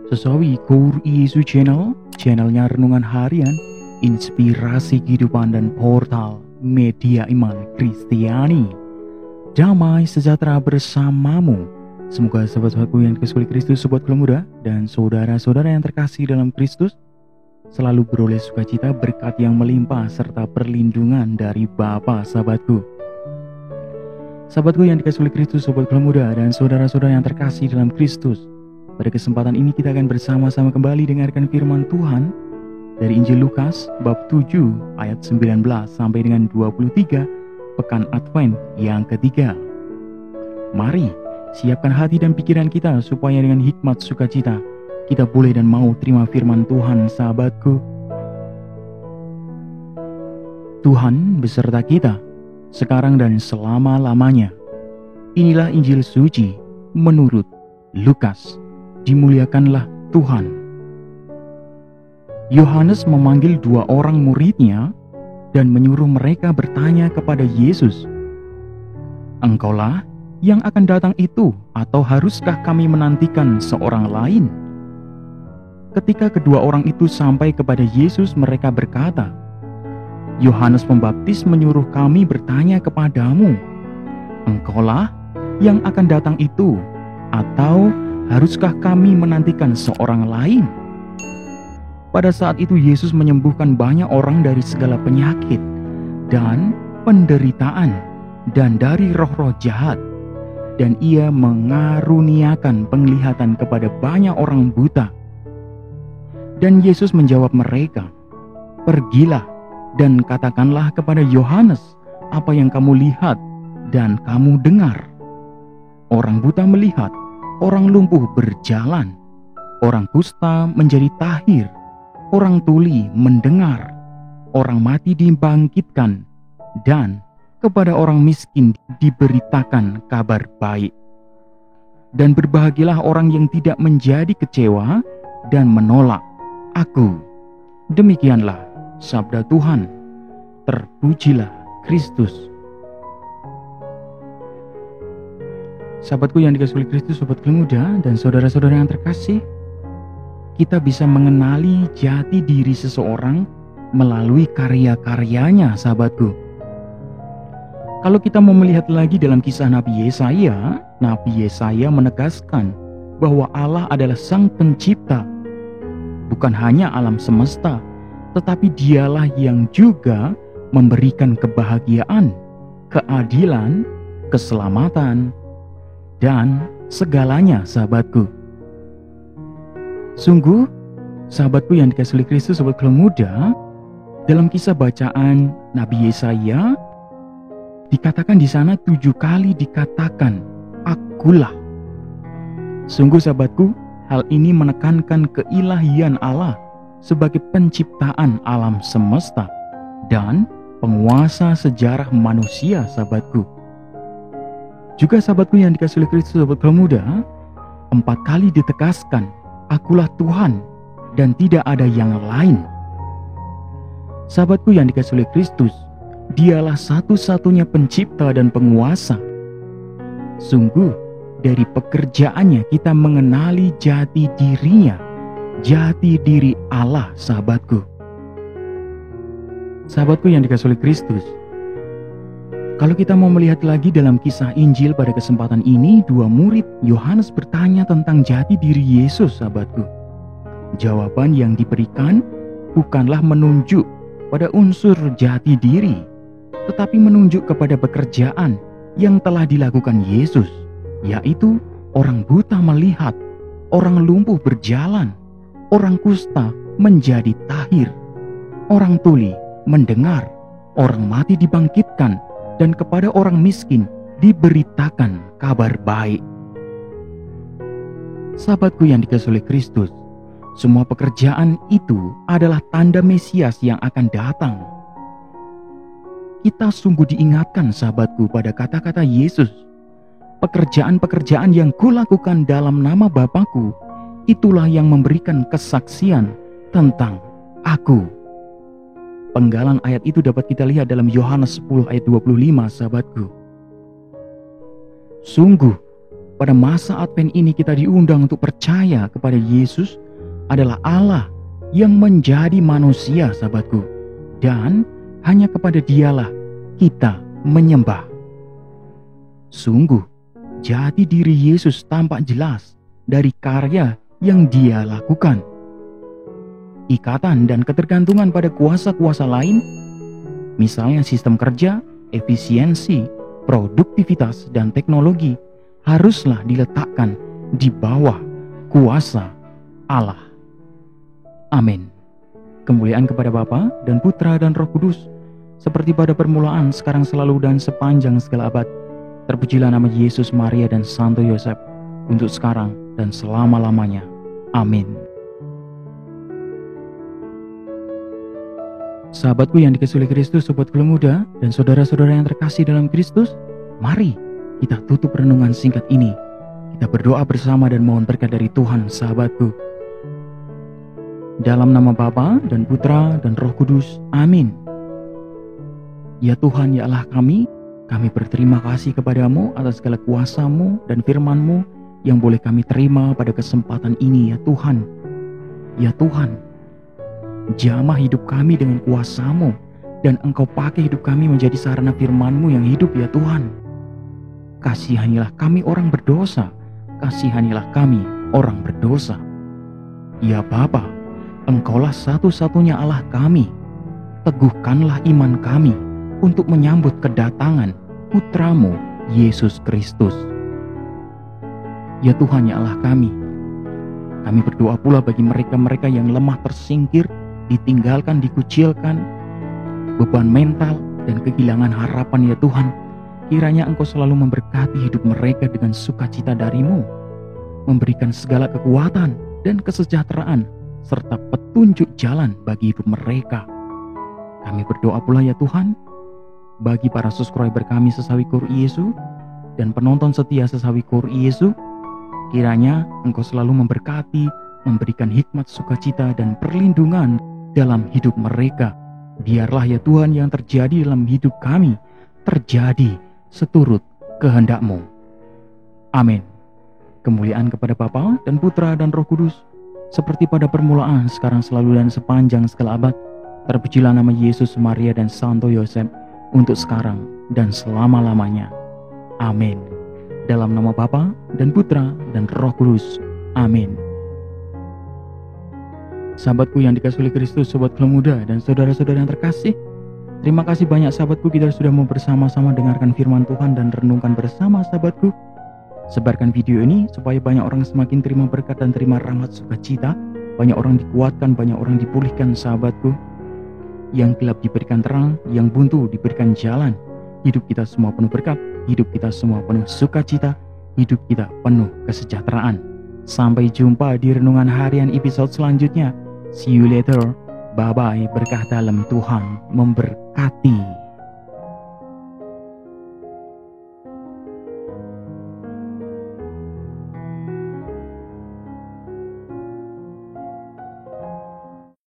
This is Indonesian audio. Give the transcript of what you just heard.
Sesawi Core Yesus channelnya renungan harian, inspirasi kehidupan dan portal media iman Kristiani. Damai sejahtera bersamamu. Semoga sahabat-sahabatku yang dikasihi Kristus, sobat Keluarga Muda, dan saudara-saudara yang terkasih dalam Kristus selalu beroleh sukacita, berkat yang melimpah, serta perlindungan dari Bapa. Sahabatku yang dikasihi Kristus, sobat Keluarga Muda, dan saudara-saudara yang terkasih dalam Kristus, pada kesempatan ini kita akan bersama-sama kembali dengarkan firman Tuhan dari Injil Lukas bab 7 ayat 19 sampai dengan 23, pekan Advent yang ketiga. Mari siapkan hati dan pikiran kita supaya dengan hikmat sukacita kita boleh dan mau terima firman Tuhan. Sahabatku, Tuhan beserta kita sekarang dan selama-lamanya. Inilah Injil suci menurut Lukas. Dimuliakanlah Tuhan. Yohanes memanggil 2 orang muridnya dan menyuruh mereka bertanya kepada Yesus, "Engkaulah yang akan datang itu, atau haruskah kami menantikan seorang lain?" Ketika kedua orang itu sampai kepada Yesus, mereka berkata, "Yohanes Pembaptis menyuruh kami bertanya kepadamu, engkaulah yang akan datang itu, atau haruskah kami menantikan seorang lain?" Pada saat itu Yesus menyembuhkan banyak orang dari segala penyakit dan penderitaan dan dari roh-roh jahat, dan ia mengaruniakan penglihatan kepada banyak orang buta. Dan Yesus menjawab mereka, "Pergilah dan katakanlah kepada Yohanes apa yang kamu lihat dan kamu dengar. Orang buta melihat, orang lumpuh berjalan, orang kusta menjadi tahir, orang tuli mendengar, orang mati dibangkitkan, dan kepada orang miskin diberitakan kabar baik. Dan berbahagialah orang yang tidak menjadi kecewa dan menolak Aku." Demikianlah sabda Tuhan. Terpujilah Kristus. Sahabatku yang dikasihi Kristus, sobat Keluarga Muda, dan saudara-saudara yang terkasih, kita bisa mengenali jati diri seseorang melalui karya-karyanya. Sahabatku, kalau kita mau melihat lagi dalam kisah Nabi Yesaya menegaskan bahwa Allah adalah Sang Pencipta, bukan hanya alam semesta, tetapi Dialah yang juga memberikan kebahagiaan, keadilan, keselamatan, dan segalanya. Sahabatku, sungguh sahabatku yang dikasihi Kristus, sobat Keluarga Muda, dalam kisah bacaan Nabi Yesaya dikatakan di sana 7 kali dikatakan Akulah. Sungguh sahabatku, hal ini menekankan keilahian Allah sebagai penciptaan alam semesta dan penguasa sejarah manusia. Sahabatku, juga sahabatku yang dikasihi Kristus, sobat Keluarga Muda, 4 kali ditegaskan Akulah Tuhan dan tidak ada yang lain. Sahabatku yang dikasihi Kristus, Dialah satu-satunya pencipta dan penguasa. Sungguh dari pekerjaannya kita mengenali jati dirinya, jati diri Allah. Sahabatku yang dikasihi Kristus, kalau kita mau melihat lagi dalam kisah Injil pada kesempatan ini, 2 murid Yohanes bertanya tentang jati diri Yesus. Sahabatku, jawaban yang diberikan bukanlah menunjuk pada unsur jati diri, tetapi menunjuk kepada pekerjaan yang telah dilakukan Yesus, yaitu orang buta melihat, orang lumpuh berjalan, orang kusta menjadi tahir, orang tuli mendengar, orang mati dibangkitkan, dan kepada orang miskin diberitakan kabar baik. Sahabatku yang dikasihi Kristus, semua pekerjaan itu adalah tanda Mesias yang akan datang. Kita sungguh diingatkan, sahabatku, pada kata-kata Yesus, "Pekerjaan-pekerjaan yang kulakukan dalam nama Bapa-Ku, itulah yang memberikan kesaksian tentang Aku." Penggalan ayat itu dapat kita lihat dalam Yohanes 10 ayat 25. Sahabatku, sungguh pada masa Advent ini kita diundang untuk percaya kepada Yesus adalah Allah yang menjadi manusia, sahabatku. Dan hanya kepada Dialah kita menyembah. Sungguh, jati diri Yesus tampak jelas dari karya yang Dia lakukan. Ikatan dan ketergantungan pada kuasa-kuasa lain, misalnya sistem kerja, efisiensi, produktivitas, dan teknologi, haruslah diletakkan di bawah kuasa Allah. Amin. Kemuliaan kepada Bapa dan Putra dan Roh Kudus, seperti pada permulaan, sekarang, selalu, dan sepanjang segala abad. Terpujilah nama Yesus, Maria, dan Santo Yosef, untuk sekarang dan selama-lamanya. Amin. Sahabatku yang dikasihi oleh Kristus, sobat Gelung Muda, dan saudara-saudara yang terkasih dalam Kristus, mari kita tutup renungan singkat ini. Kita berdoa bersama dan mohon berkat dari Tuhan, sahabatku. Dalam nama Bapa dan Putra dan Roh Kudus. Amin. Ya Tuhan, ya Allah kami berterima kasih kepadamu atas segala kuasa-Mu dan firman-Mu yang boleh kami terima pada kesempatan ini, ya Tuhan. Ya Tuhan, jamah hidup kami dengan kuasa-Mu, dan Engkau pakai hidup kami menjadi sarana firman-Mu yang hidup, ya Tuhan. Kasihanilah kami orang berdosa, kasihanilah kami orang berdosa. Ya Bapa, Engkaulah satu-satunya Allah kami. Teguhkanlah iman kami untuk menyambut kedatangan Putra-Mu, Yesus Kristus. Ya Tuhan, ya Allah kami berdoa pula bagi mereka-mereka yang lemah, tersingkir, ditinggalkan, dikucilkan, beban mental, dan kehilangan harapan, ya Tuhan. Kiranya Engkau selalu memberkati hidup mereka dengan sukacita dari-Mu, memberikan segala kekuatan dan kesejahteraan, serta petunjuk jalan bagi hidup mereka. Kami berdoa pula, ya Tuhan, bagi para subscriber kami Sesawi Kur Yesu dan penonton setia Sesawi Kur Yesu, kiranya Engkau selalu memberkati, memberikan hikmat, sukacita, dan perlindungan dalam hidup mereka. Biarlah, ya Tuhan, yang terjadi dalam hidup kami terjadi seturut kehendak-Mu. Amin. Kemuliaan kepada Bapa dan Putra dan Roh Kudus, seperti pada permulaan, sekarang, selalu, dan sepanjang segala abad. Terpujilah nama Yesus, Maria, dan Santo Yosef, untuk sekarang dan selama-lamanya. Amin. Dalam nama Bapa dan Putra dan Roh Kudus. Amin. Sahabatku yang dikasihi oleh Kristus, sobat Gelung Muda, dan saudara-saudara yang terkasih, terima kasih banyak sahabatku, kita sudah mau bersama-sama dengarkan firman Tuhan dan renungkan bersama, sahabatku. Sebarkan video ini supaya banyak orang semakin terima berkat dan terima rahmat sukacita, banyak orang dikuatkan, banyak orang dipulihkan, sahabatku. Yang gelap diberikan terang, yang buntu diberikan jalan. Hidup kita semua penuh berkat, hidup kita semua penuh sukacita, hidup kita penuh kesejahteraan. Sampai jumpa di renungan harian episode selanjutnya. See you later. Bye-bye. Berkah dalam Tuhan memberkati.